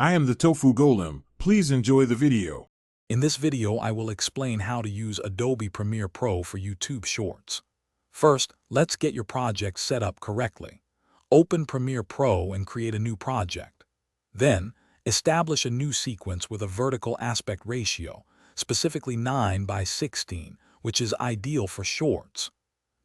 I am the Tofu Golem. Please enjoy the video. In this video, I will explain how to use Adobe Premiere Pro for YouTube Shorts. First, let's get your project set up correctly. Open Premiere Pro and create a new project. Then, establish a new sequence with a vertical aspect ratio, specifically 9:16, which is ideal for shorts.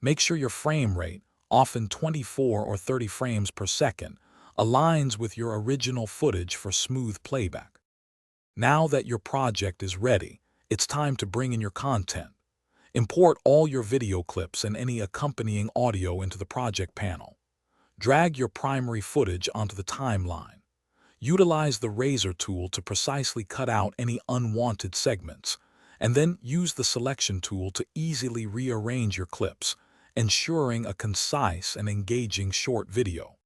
Make sure your frame rate, often 24 or 30 frames per second, aligns with your original footage for smooth playback. Now that your project is ready, it's time to bring in your content. Import all your video clips and any accompanying audio into the project panel. Drag your primary footage onto the timeline. Utilize the razor tool to precisely cut out any unwanted segments, and then use the selection tool to easily rearrange your clips, ensuring a concise and engaging short video.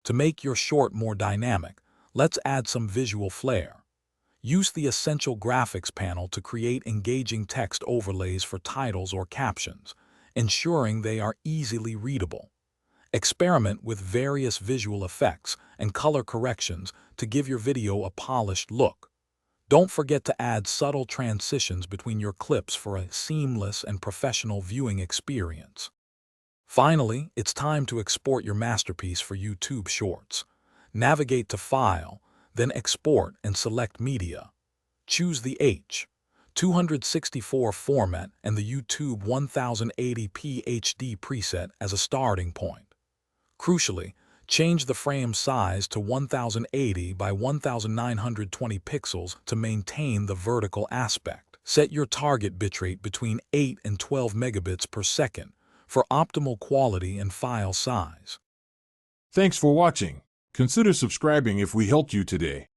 To make your short more dynamic, let's add some visual flair. Use the Essential Graphics panel to create engaging text overlays for titles or captions, ensuring they are easily readable. Experiment with various visual effects and color corrections to give your video a polished look. Don't forget to add subtle transitions between your clips for a seamless and professional viewing experience. Finally, it's time to export your masterpiece for YouTube Shorts. Navigate to File, then Export and select Media. Choose the H.264 format and the YouTube 1080p HD preset as a starting point. Crucially, change the frame size to 1080 by 1920 pixels to maintain the vertical aspect. Set your target bitrate between 8 and 12 megabits per second for optimal quality and file size. Thanks for watching. Consider subscribing if we helped you today.